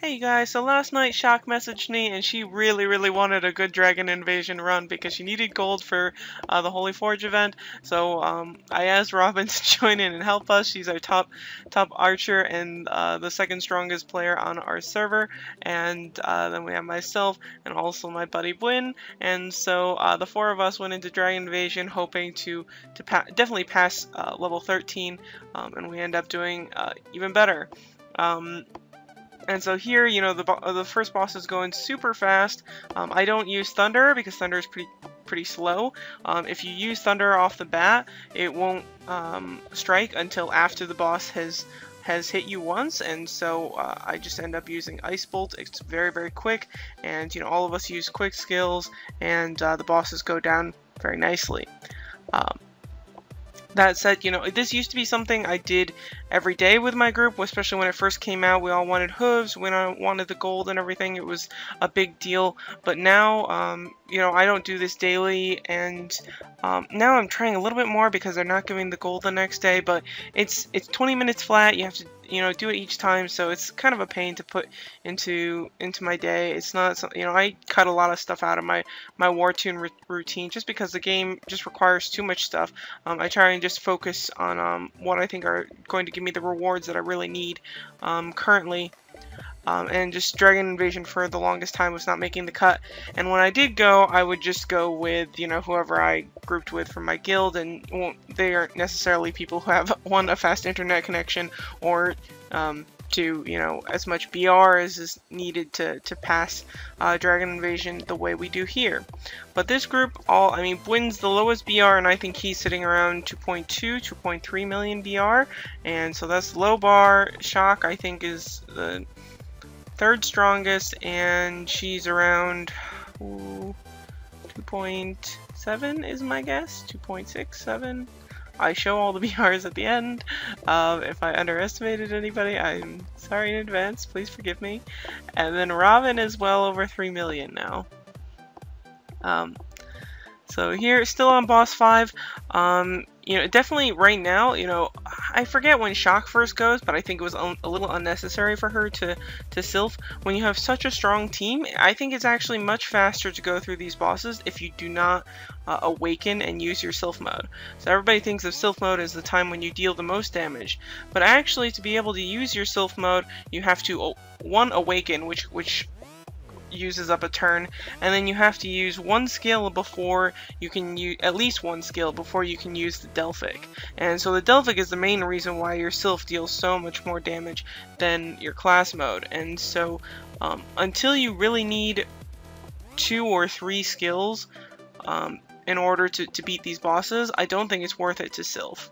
Hey guys, so last night Shock messaged me and she really wanted a good Dragon Invasion run because she needed gold for the Holy Forge event. So I asked Robin to join in and help us. She's our top archer and the second strongest player on our server. And then we have myself and also my buddy Bwin. And so the four of us went into Dragon Invasion hoping to definitely pass level 13, and we end up doing even better. And so here, you know, the first boss is going super fast. I don't use Thunder because Thunder is pretty slow. If you use Thunder off the bat, it won't strike until after the boss has hit you once, and so I just end up using Ice Bolt. It's very quick, and you know, all of us use quick skills, and the bosses go down very nicely. That said, you know, this used to be something I did every day with my group, especially when it first came out. We all wanted hooves, we all wanted the gold and everything. It was a big deal. But now, you know, I don't do this daily, and now I'm trying a little bit more because they're not giving the gold the next day. But it's 20 minutes flat. You have to, you know, do it each time, so it's kind of a pain to put into my day. It's not, you know, I cut a lot of stuff out of my War Tune routine just because the game just requires too much stuff. I try and just focus on what I think are going to give me the rewards that I really need currently. And just Dragon Invasion for the longest time was not making the cut. And when I did go, I would just go with, you know, whoever I grouped with from my guild, and they aren't necessarily people who have, one, a fast internet connection, or two, you know, as much BR as is needed to pass Dragon Invasion the way we do here. But this group, I mean, Bwin's the lowest BR, and I think he's sitting around 2.2, 2.3 million BR, and so that's low bar. Shock, I think, is the third strongest, and she's around 2.7 is my guess. 2.67. I show all the BRs at the end. If I underestimated anybody, I'm sorry in advance. Please forgive me. And then Robin is well over 3 million now. So here, still on boss 5. You know, definitely right now, you know, I forget when Shock first goes, but I think it was a little unnecessary for her to Sylph. When you have such a strong team, I think it's actually much faster to go through these bosses if you do not awaken and use your Sylph mode. So everybody thinks of Sylph mode as the time when you deal the most damage, but actually to be able to use your Sylph mode, you have to, one, awaken, which uses up a turn, and then you have to use one skill before you can use, at least one skill before you can use the Delphic. And so the Delphic is the main reason why your Sylph deals so much more damage than your class mode. And so until you really need 2 or 3 skills in order to beat these bosses, I don't think it's worth it to Sylph.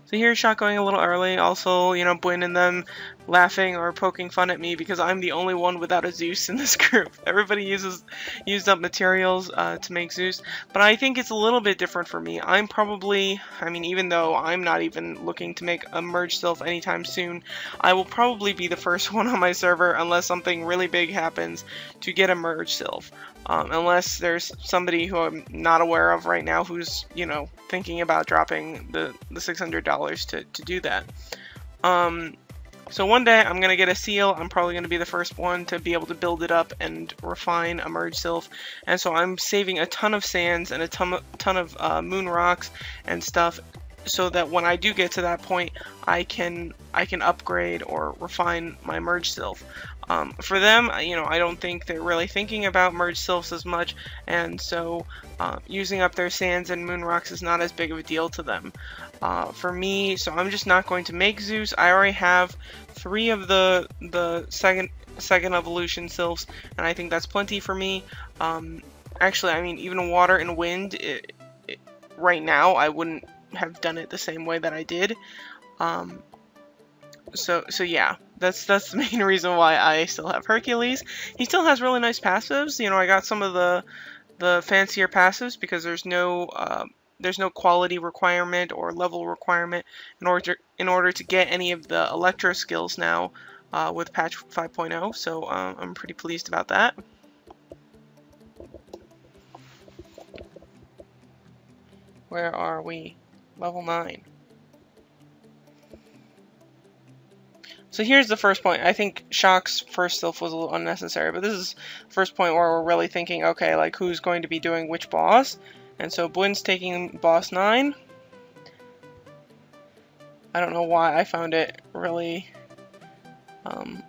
So here's Shock going a little early. Also, you know, Bwin and them laughing or poking fun at me because I'm the only one without a Zeus in this group. Everybody used up materials to make Zeus, but I think it's a little bit different for me. I'm probably, I mean, even though I'm not even looking to make a merge Sylph anytime soon, I will probably be the first one on my server unless something really big happens to get a merge Sylph. Unless there's somebody who I'm not aware of right now who's, you know, thinking about dropping the $600 to do that. So one day I'm going to get a seal. I'm probably going to be the first one to be able to build it up and refine a merge Sylph. And so I'm saving a ton of sands and a ton of moon rocks and stuff, so that when I do get to that point, I can upgrade or refine my merge Sylph. For them, you know, I don't think they're really thinking about merge Sylphs as much, and so using up their sands and moon rocks is not as big of a deal to them. For me, so I'm just not going to make Zeus. I already have 3 of the second evolution Sylphs, and I think that's plenty for me. Actually, I mean, even water and wind, right now, I wouldn't have done it the same way that I did. So yeah, that's the main reason why I still have Hercules. He still has really nice passives. You know, I got some of the fancier passives because there's no quality requirement or level requirement in order to get any of the Electro skills now with patch 5.0. So I'm pretty pleased about that. Where are we? Level 9. So here's the first point. I think Shock's first Sylph was a little unnecessary, but this is the first point where we're really thinking, okay, like who's going to be doing which boss? And so Bwyn's taking boss 9. I don't know why I found it really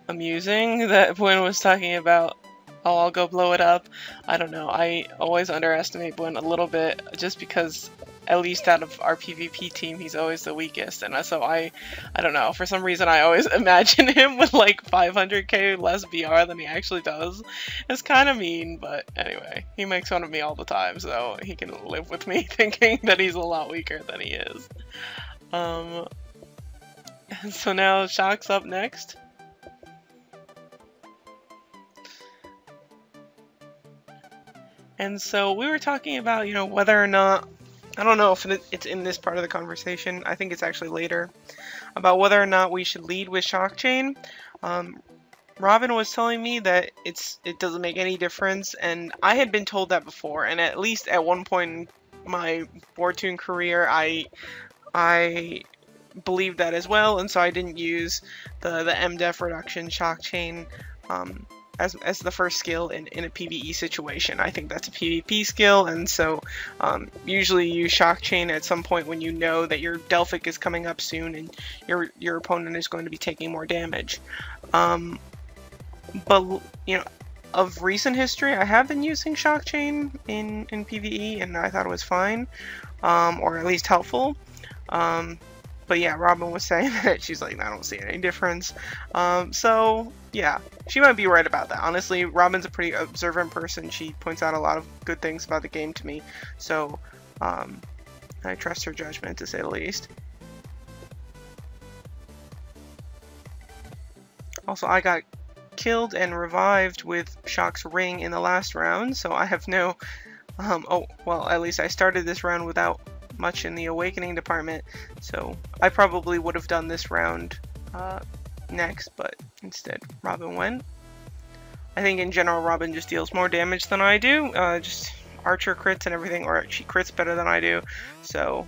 amusing that Bwyn was talking about, oh, I'll go blow it up. I don't know. I always underestimate Bwyn a little bit just because, at least out of our PvP team, he's always the weakest. And so I don't know. For some reason, I always imagine him with like 500k less BR than he actually does. It's kind of mean, but anyway, he makes fun of me all the time, so he can live with me thinking that he's a lot weaker than he is. And so now Shock's up next. And so we were talking about, you know, whether or not, I don't know if it's in this part of the conversation, I think it's actually later, about whether or not we should lead with Shock Chain. Robin was telling me that it doesn't make any difference, and I had been told that before, and at least at one point in my Wartune career, I believed that as well, and so I didn't use the MDEF reduction Shock Chain as the first skill in a PvE situation. I think that's a PvP skill, and so usually use Shock Chain at some point when you know that your Delphic is coming up soon and your opponent is going to be taking more damage. But, you know, of recent history, I have been using Shock Chain in PvE, and I thought it was fine, or at least helpful. But yeah, Robin was saying that she's like, I don't see any difference. So yeah, she might be right about that. Honestly, Robin's a pretty observant person. She points out a lot of good things about the game to me. So I trust her judgment, to say the least. Also, I got killed and revived with Shock's Ring in the last round, so I have no... oh, well, at least I started this round without much in the Awakening department, so I probably would have done this round next, but instead Robin went. I think in general Robin just deals more damage than I do, just archer crits and everything, or she crits better than I do, so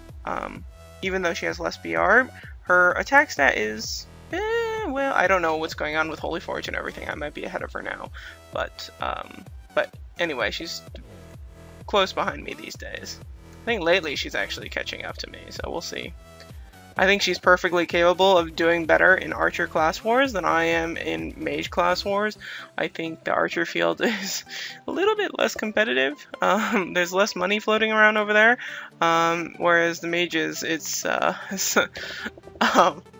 even though she has less BR, her attack stat is, well, I don't know what's going on with Holy Forge and everything. I might be ahead of her now, but anyway, she's close behind me these days. I think lately she's actually catching up to me, so we'll see. I think she's perfectly capable of doing better in Archer class wars than I am in Mage class wars. I think the Archer field is a little bit less competitive. There's less money floating around over there, whereas the Mages, it's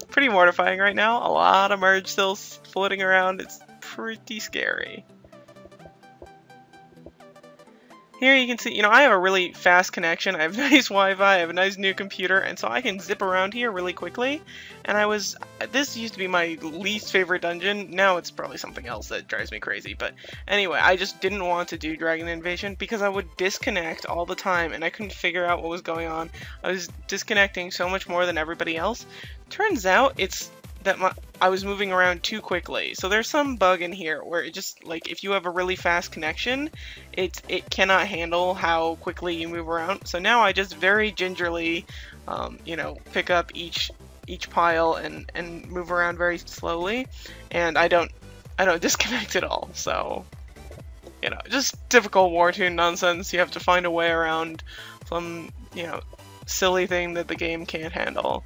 pretty mortifying right now. A lot of merge still floating around. It's pretty scary. Here you can see, you know, I have a really fast connection, I have nice Wi-Fi, I have a nice new computer, and so I can zip around here really quickly. And this used to be my least favorite dungeon, now it's probably something else that drives me crazy. But anyway, I just didn't want to do Dragon Invasion because I would disconnect all the time and I couldn't figure out what was going on. I was disconnecting so much more than everybody else. Turns out it's that I was moving around too quickly. So there's some bug in here where it just, like, if you have a really fast connection, it cannot handle how quickly you move around. So now I just very gingerly, you know, pick up each pile and move around very slowly, and I don't disconnect at all. So, you know, just typical Wartune nonsense. You have to find a way around some, you know, silly thing that the game can't handle.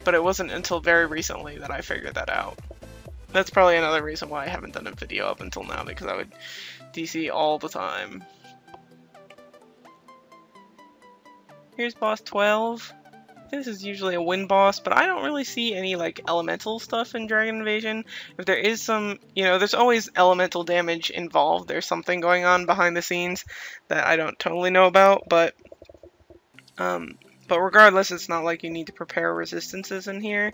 But it wasn't until very recently that I figured that out. That's probably another reason why I haven't done a video up until now, because I would DC all the time. Here's boss 12. This is usually a win boss, but I don't really see any, like, elemental stuff in Dragon Invasion. If there is some, you know, there's always elemental damage involved. There's something going on behind the scenes that I don't totally know about, but regardless, it's not like you need to prepare resistances in here.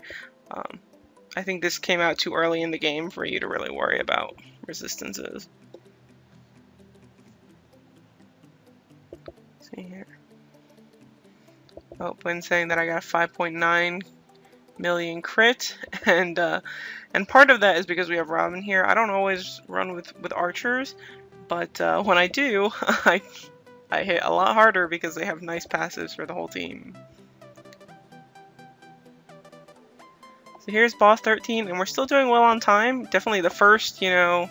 I think this came out too early in the game for you to really worry about resistances. Let's see here. Oh, Bwyn's saying that I got a 5.9 million crit, and part of that is because we have Robin here. I don't always run with archers, but when I do, I hit a lot harder because they have nice passives for the whole team. So here's boss 13, and we're still doing well on time. Definitely the first, 7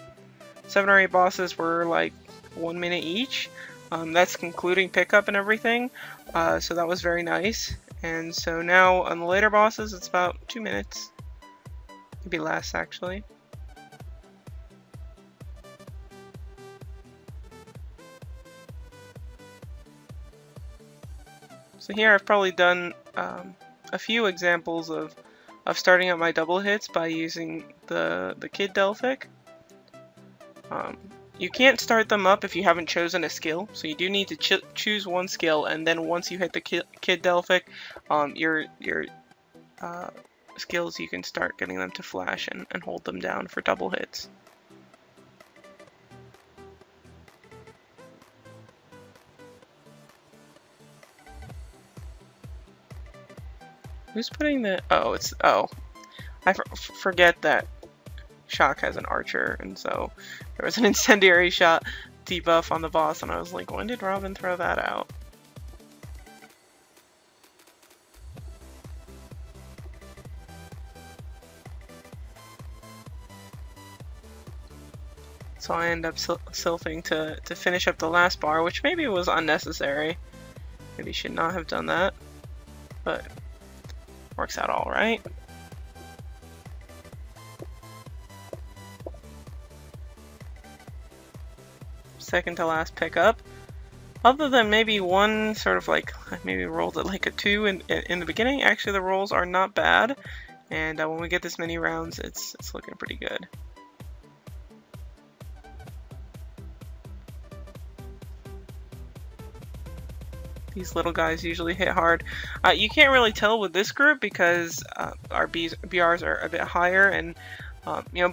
or 8 bosses were like 1 minute each. That's concluding pickup and everything, so that was very nice. And so now on the later bosses, it's about 2 minutes. Maybe less, actually. So here I've probably done a few examples of starting up my double hits by using the Kid Delphic. You can't start them up if you haven't chosen a skill, so you do need to choose one skill, and then once you hit the Kid Delphic, your skills, you can start getting them to flash and hold them down for double hits. Who's putting the... Oh, it's... Oh. I forget that Shock has an archer, and so there was an incendiary shot debuff on the boss, and I was like, when did Robin throw that out? So I end up sylphing to finish up the last bar, which maybe was unnecessary. Maybe should not have done that, but works out all right. Second to last pickup. Other than maybe one sort of like, maybe rolled it like a 2 in the beginning, actually the rolls are not bad. And when we get this many rounds, it's looking pretty good. These little guys usually hit hard. You can't really tell with this group because our BRs are a bit higher, and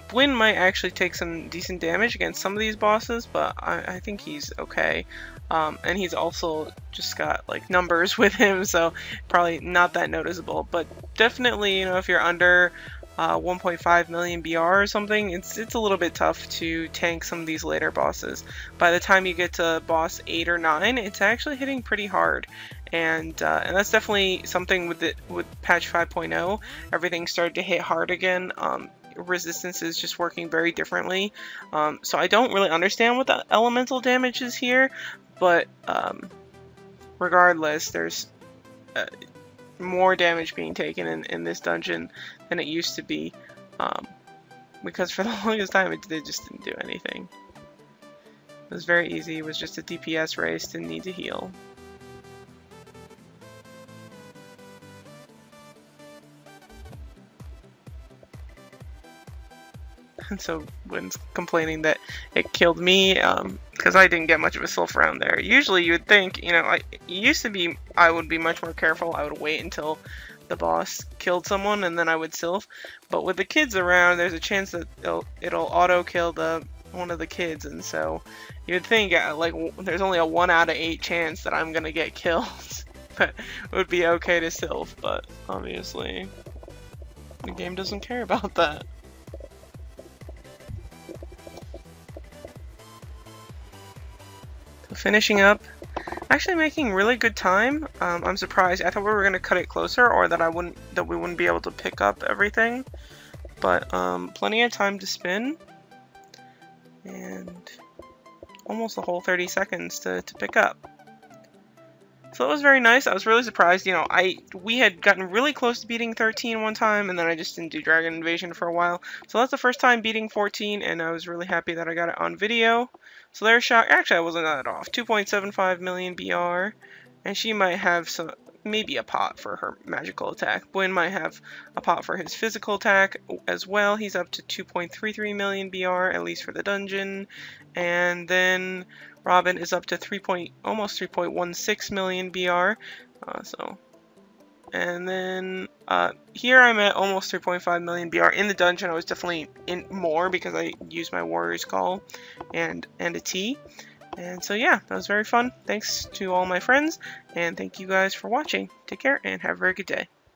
Bwin might actually take some decent damage against some of these bosses, but I think he's okay. And he's also just got like numbers with him, so probably not that noticeable. But definitely, if you're under 1.5 million BR or something, it's a little bit tough to tank some of these later bosses. By the time you get to boss 8 or 9, it's actually hitting pretty hard, and that's definitely something with patch 5.0. Everything started to hit hard again. Resistance is just working very differently, so I don't really understand what the elemental damage is here, but regardless, there's more damage being taken in this dungeon than it used to be, because for the longest time they just didn't do anything. It was very easy. It was just a DPS race, didn't need to heal. And so Wynn's complaining that it killed me because I didn't get much of a sylph around there. Usually you would think, I would be much more careful. I would wait until the boss killed someone and then I would sylph. But with the kids around, there's a chance that it'll auto kill one of the kids, and so you would think there's only a 1 out of 8 chance that I'm gonna get killed. But it would be okay to sylph, but obviously the game doesn't care about that. Finishing up, actually making really good time. I'm surprised. I thought we were gonna cut it closer, or that we wouldn't be able to pick up everything. But plenty of time to spin, and almost the whole 30 seconds to pick up. So it was very nice. I was really surprised. We had gotten really close to beating 13 one time, and then I just didn't do Dragon Invasion for a while. So that's the first time beating 14, and I was really happy that I got it on video. So there's Shock. Actually, I wasn't that off. 2.75 million BR, and she might have maybe a pot for her magical attack. Bwin might have a pot for his physical attack as well. He's up to 2.33 million BR, at least for the dungeon. And then Robin is up to almost 3.16 million BR. And then here I'm at almost 3.5 million BR. In the dungeon, I was definitely in more because I used my Warrior's Call and a T. And so yeah, that was very fun. Thanks to all my friends, and thank you guys for watching. Take care and have a very good day.